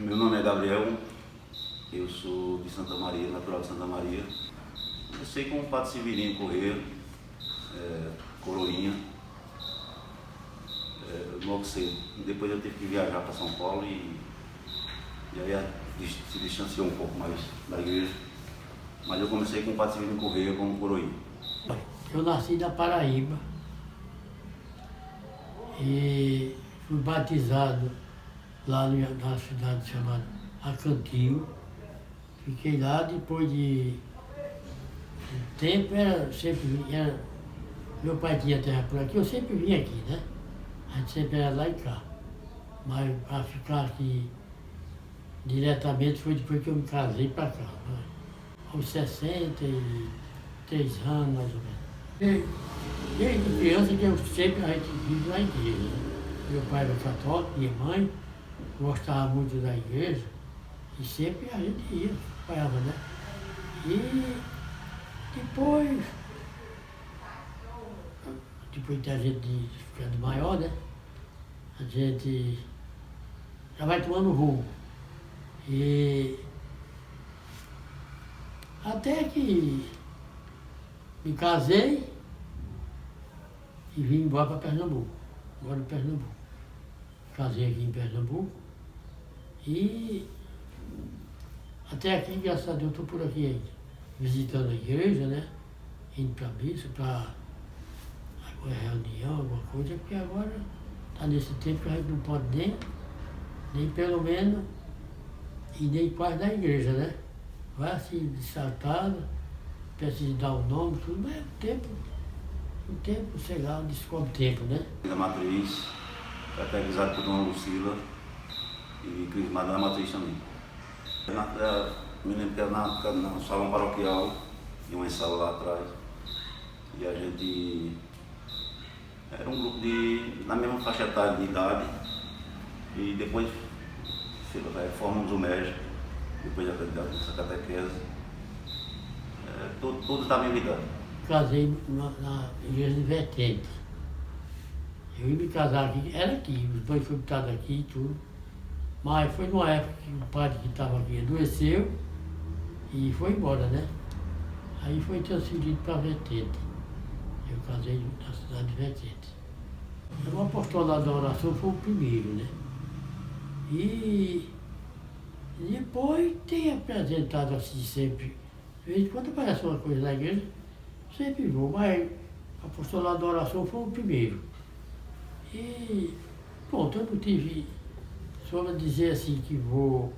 Meu nome é Gabriel, eu sou de Santa Maria, natural de Santa Maria. Comecei com o Padre Severino Corrêa, coroinha, logo cedo. Depois eu tive que viajar para São Paulo e aí se distanciou um pouco mais da igreja. Mas eu comecei com o Padre Severino Corrêa como coroinha. Eu nasci na Paraíba e fui batizado lá na cidade chamada Acantil. Fiquei lá, depois de um tempo, meu pai tinha terra por aqui, eu sempre vim aqui, né? A gente sempre era lá e cá. Mas para ficar aqui diretamente foi depois que eu me casei para cá, né? Aos 63 anos, mais ou menos. Desde criança que a gente vive na igreja, né? Meu pai era católico, minha mãe gostava muito da igreja e sempre a gente ia, acompanhava, né? E depois da gente ficando maior, né? A gente já vai tomando rumo. E até que me casei e vim embora para Pernambuco. Moro em Pernambuco. Casei aqui em Pernambuco e até aqui, graças a Deus, estou por aqui ainda, visitando a igreja, né? Indo para a missa, para alguma reunião, alguma coisa, porque agora está nesse tempo que a gente não pode nem pelo menos, e nem quase na igreja, né? Vai assim, dissertado, precisa dar o nome, tudo, mas o tempo, sei lá, descobre o tempo, né? Da matriz, catequizado por Dona Lucila e crismada na matriz também. Me lembro que era no salão paroquial, tinha uma sala lá atrás, e a gente era um grupo na mesma faixa etária de idade, e depois formamos o MEG, depois dessa catequese, todos da mesma idade. Casei na igreja de Vertente. Eu ia me casar aqui, era aqui, os dois foram botados aqui e tudo. Mas foi numa época que o padre que estava aqui adoeceu e foi embora, né? Aí foi transferido para Vertente. Eu casei na cidade de Vertente. O apostolado da oração foi o primeiro, né? E depois tem apresentado assim sempre. De vez em quando aparece uma coisa na igreja, sempre vou, mas o apostolado da oração foi o primeiro. E pronto, eu não tive, só para dizer assim que vou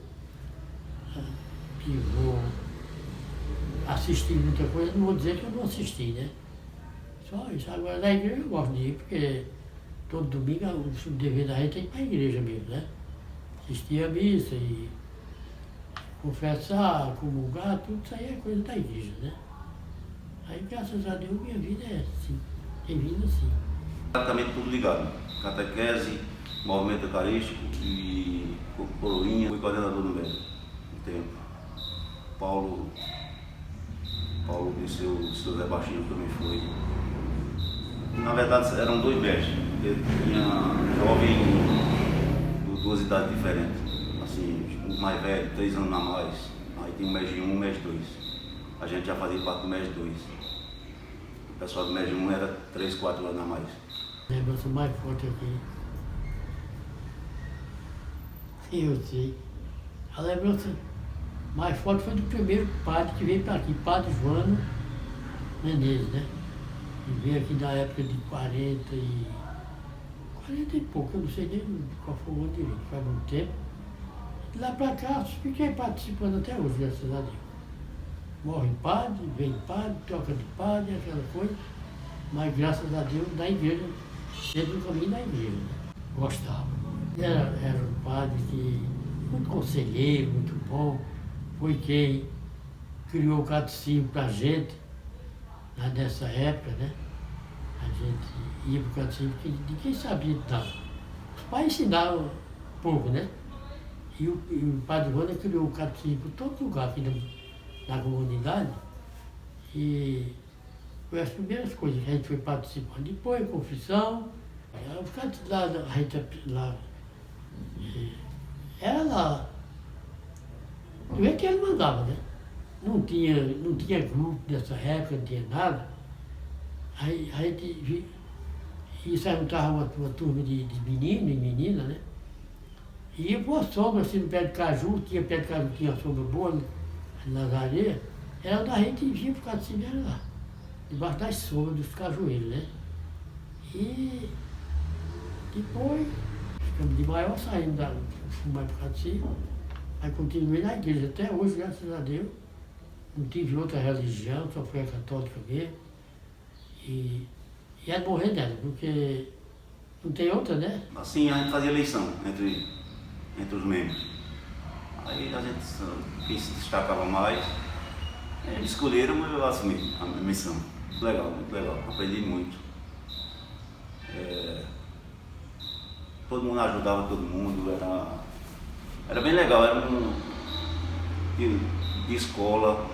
assistir muita coisa, não vou dizer que eu não assisti, né? Só isso. Agora na igreja eu gosto de ir, porque todo domingo o dever da gente é ir para a igreja mesmo, né? Assistir a missa e confessar, comungar, tudo isso aí é coisa da igreja, né? Aí, graças a Deus, minha vida é assim, tem vindo assim. Praticamente tudo ligado, catequese, movimento eucarístico e coroinha, fui coordenador do MEG um tempo. Paulo e seu Zé Baixinho também foi. Na verdade eram dois MEGs, tinha jovem de duas idades diferentes, assim, um mais velho, 3 anos a mais, aí tinha o MEG 1 e o MEG 2. A gente já fazia parte do MEG 2. O pessoal do MEG 1 era 3, 4 anos a mais. A lembrança mais forte aqui. Sim, eu sei. A lembrança mais forte foi do primeiro padre que veio para aqui, Padre Joano Menezes, né? Ele veio aqui na época de 40 e pouco, eu não sei nem qual foi o ano direito, faz muito tempo. De lá para cá, fiquei participando até hoje, graças a Deus. Morre padre, vem padre, troca de padre, aquela coisa. Mas graças a Deus, da igreja, sempre no caminho da igreja, né? Gostava. Era um padre muito conselheiro, muito bom. Foi quem criou o catecismo para a gente, lá nessa época, né? A gente ia para o catecismo, porque ninguém sabia nada. Os pais ensinavam pouco, né? E o padre Joana criou o catecismo por todo lugar aqui na comunidade. E foi as primeiras coisas que a gente foi participando. Depois, a confissão, a gente lá, era lá Do jeito que ele mandava, né? Não tinha grupo nessa época, não tinha nada. Aí a gente isso aí juntava uma turma de menino e menina, né? E ia para uma sombra, assim, no pé de caju, tinha pé de caju, tinha uma sombra boa, nas areias. Era onde a gente via por causa de era lá, debaixo das sombras dos cajueiros, né? E depois, ficamos de maior, saindo da fumar por causa de aí continuei na igreja, até hoje, graças a Deus. Não tive outra religião, só fui a católica mesmo. E é de morrer nela, porque não tem outra, né? Assim a gente fazia eleição entre os membros. Aí a gente, quem se destacava mais, eles escolheram e eu assumi a missão. Muito legal, aprendi muito. Todo mundo ajudava todo mundo, era bem legal, era de escola,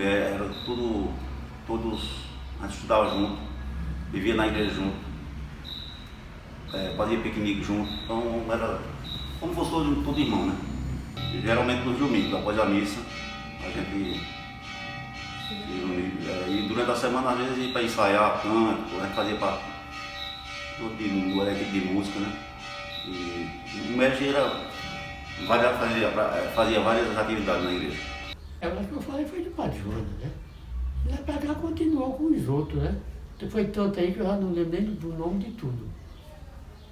era todos, a gente estudava junto, vivia na igreja junto, fazia piquenique junto, então era como fosse todo irmão, né? E, geralmente nos domingos, após a missa, a gente e durante a semana às vezes ia para ensaiar canto, a gente fazia para uma equipe de música, né? E o mestre fazia várias atividades na igreja. O que eu falei foi de Padre Joana, né? E lá para cá continuou com os outros, né? Foi tanto aí que eu já não lembro nem do nome de tudo.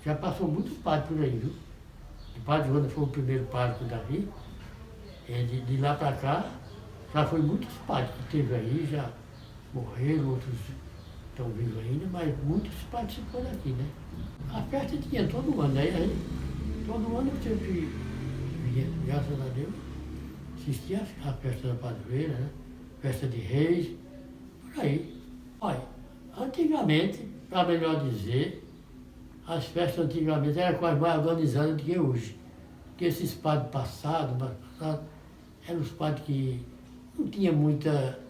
Já passou muitos padres por aí, viu? O Padre Joana foi o primeiro padre que eu Davi. De lá para cá, já foi muitos padres que teve aí, já morreram, outros estão vivos ainda, mas muitos participam daqui, né? A festa tinha todo ano, né? Aí, todo ano eu sempre via, graças a Deus, assistia a festa da padroeira, né? Festa de reis, por aí. Olha, antigamente, para melhor dizer, as festas antigamente eram quase mais organizadas do que hoje. Porque esses padres passados, eram os padres que não tinham muita...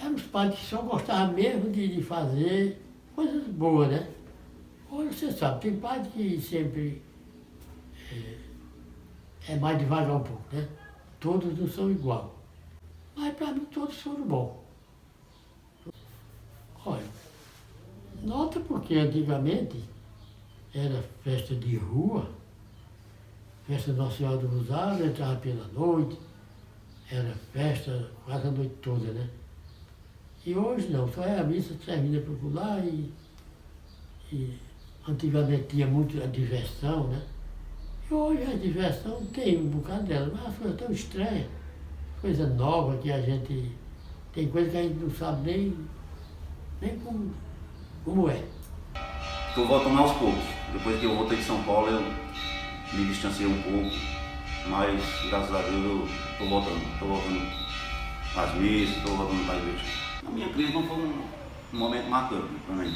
eram os padres que só gostavam mesmo de fazer coisas boas, né? Hoje você sabe, tem padre que sempre é mais devagar um pouco, né? Todos não são igual. Mas para mim todos foram bons. Olha, nota porque antigamente era festa de rua, festa Nossa Senhora do Rosário, entrava pela noite, era festa quase a noite toda, né? E hoje não, só é a missa termina por lá e antigamente tinha muito a diversão, né? E hoje a diversão tem um bocado dela, mas as coisas tão estranhas, coisa nova que a gente. Tem coisa que a gente não sabe nem como é. Estou voltando aos poucos. Depois que eu voltei de São Paulo, eu me distanciei um pouco, mas graças a Deus eu estou voltando às missas, estou voltando para a igreja. A minha crise não foi um momento marcante para mim,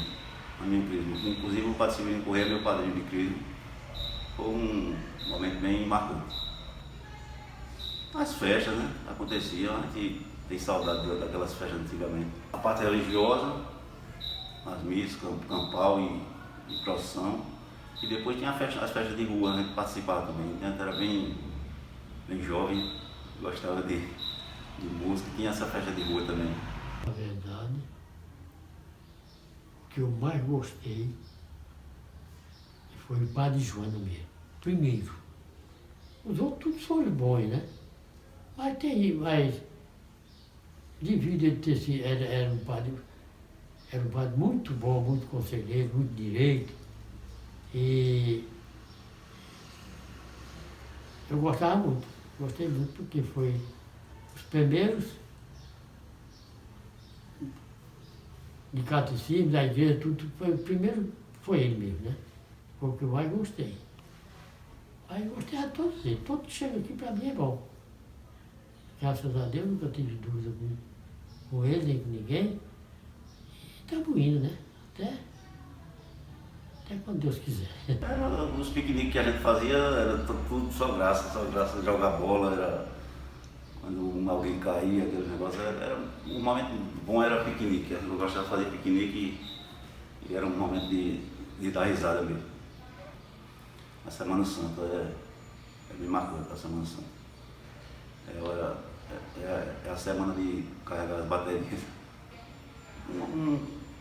a minha crise. Inclusive o Padre Severino Corrêa, meu padrinho de crise, foi um momento bem marcante. As festas, né, aconteciam, a gente tem saudade daquelas festas antigamente. A parte religiosa, as missas, campal e procissão. E depois tinha as festas de rua, a gente participava também. A gente era bem jovem, gostava de música, tinha essa festa de rua também. Na verdade, o que eu mais gostei foi o Padre Joana mesmo, primeiro. Os outros todos foram bons, né? Mas devido a ele ter sido, era um padre muito bom, muito conselheiro, muito direito. E eu gostava muito, gostei muito porque foi os primeiros de catecismo, da igreja, tudo, o primeiro foi ele mesmo, né? Foi o que eu mais gostei. Aí eu gostei de todos eles, todos que chegam aqui para mim é bom. Graças a Deus nunca tive dúvida com eles, nem com ninguém. E estamos indo, né? Até quando Deus quiser. Os piqueniques que a gente fazia era tudo só graça, jogar bola, era quando alguém caía, aquele negócio, um momento bom era piquenique. Eu gostava de fazer piquenique e era um momento de dar risada mesmo. A Semana Santa me marcou a Semana Santa. É a semana de carregar as baterias.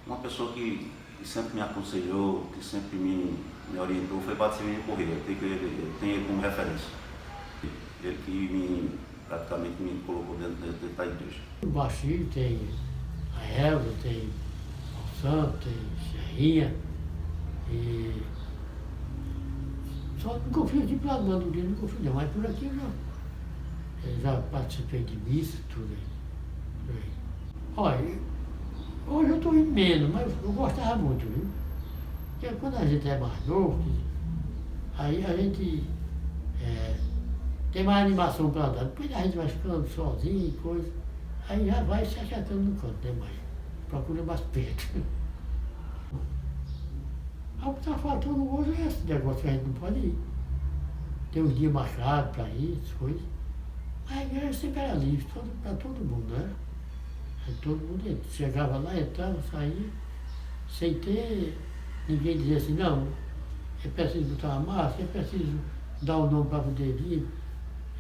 Uma pessoa que sempre me aconselhou, que sempre me orientou, foi Batista Correia. Eu tenho ele como referência. Ele que praticamente me colocou dentro da igreja. O Baixinho tem a Elza, tem o Santo, tem Serrinha. E só não confio aqui para lá, não confio não, mas por aqui eu já participei de missa, tudo aí. Olha, hoje eu estou indo menos, mas eu gostava muito, viu? Porque quando a gente é mais novo, aí a gente tem mais animação para andar. Depois a gente vai ficando sozinho e coisa, aí já vai se achatando no canto, né, mãe? Procura mais perto. O que está faltando hoje é esse negócio que a gente não pode ir. Tem uns dias marcados para ir, as coisas. Mas a igreja sempre era livre, para todo mundo, né? Aí todo mundo chegava lá, entrava, saía, sem ter ninguém dizer assim, não, é preciso botar uma máscara, é preciso dar o nome para poder vir.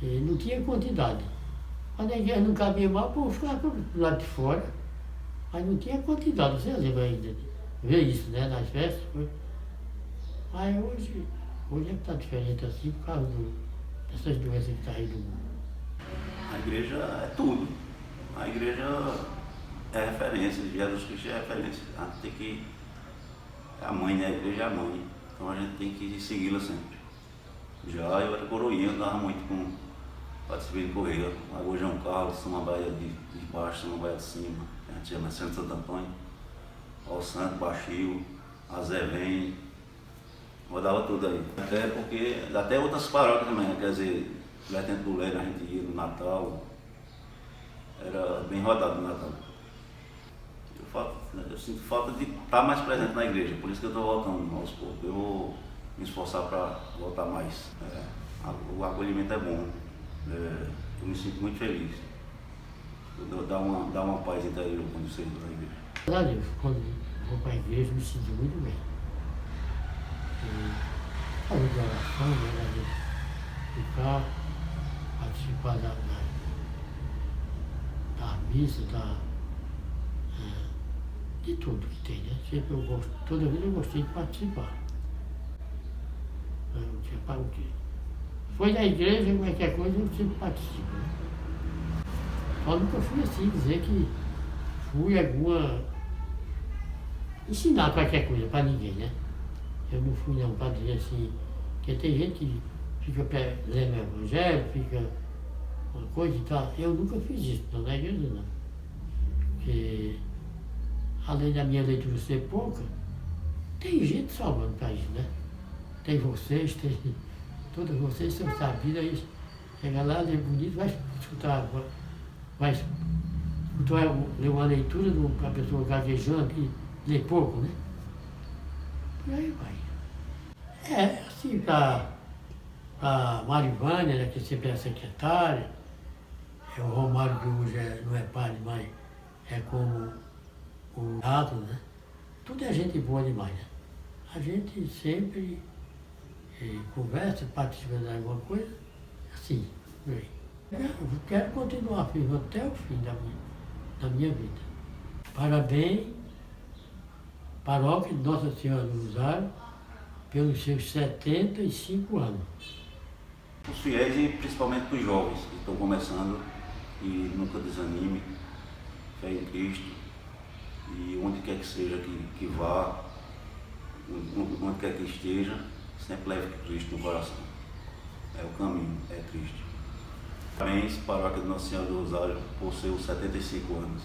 E não tinha quantidade. Quando a igreja não cabia mal, o povo ficava do lado de fora, mas não tinha quantidade. Você lembra ainda de ver isso, né, nas festas? Mas hoje é que está diferente assim por causa dessas doenças que estão aí do mundo. A igreja é tudo. A igreja é referência, Jesus Cristo é referência. A gente tem que. É a mãe, né? A igreja é a mãe. Então a gente tem que segui-la sempre. Já eu era coroinha, eu andava muito com Batista Correia, Lagoa João Carlos, Samambaia de baixo, Samambaia de cima, a gente chama Santo Antônio, Ó Santo, Baixio, Azevém, rodava tudo aí. Até porque, até outras paróquias também, quer dizer, Vertente do Leme a gente ia no Natal, era bem rodado no Natal. Eu sinto falta de estar mais presente na igreja, por isso que eu estou voltando aos poucos. Eu vou me esforçar para voltar mais. O acolhimento é bom, eu me sinto muito feliz. Dá uma paz interior quando você entra na igreja. Verdade, quando vou para a igreja, me sinto muito bem. Fazer de oração, né, ficar, participar da missa, de tudo que tem, né? Sempre eu gosto, toda vez eu gostei de participar. Eu tinha para o quê? Foi na igreja, qualquer coisa, eu sempre participo, né? Só nunca fui assim, dizer que fui ensinar qualquer coisa para ninguém, né? Eu não fui não para dizer assim, porque tem gente que fica lendo o evangelho, fica uma coisa e tal. Eu nunca fiz isso, não na igreja não. Porque além da minha leitura ser pouca, tem gente salvando o país, né? Tem vocês, todos vocês são sabidos, aí chega lá, lê bonito, vai escutar ler uma leitura para a pessoa gaguejando, que lê pouco, né? E aí vai. Assim, para a Marivânia, né, que sempre é secretária, o Romário, que hoje não é padre, mas é como o Rato, né? Tudo é gente boa demais, né? A gente sempre conversa, participa de alguma coisa, assim, bem. Eu quero continuar firme até o fim da minha vida. Parabéns, Paróquia de Nossa Senhora do Rosário, pelos seus 75 anos. Os fiéis e principalmente para os jovens que estão começando e nunca desanime, fé em Cristo, e onde quer que seja que vá, onde quer que esteja, sempre leve Cristo no coração. É o caminho, é Cristo. Parabéns, Paróquia de Nossa Senhora do Rosário, por seus 75 anos.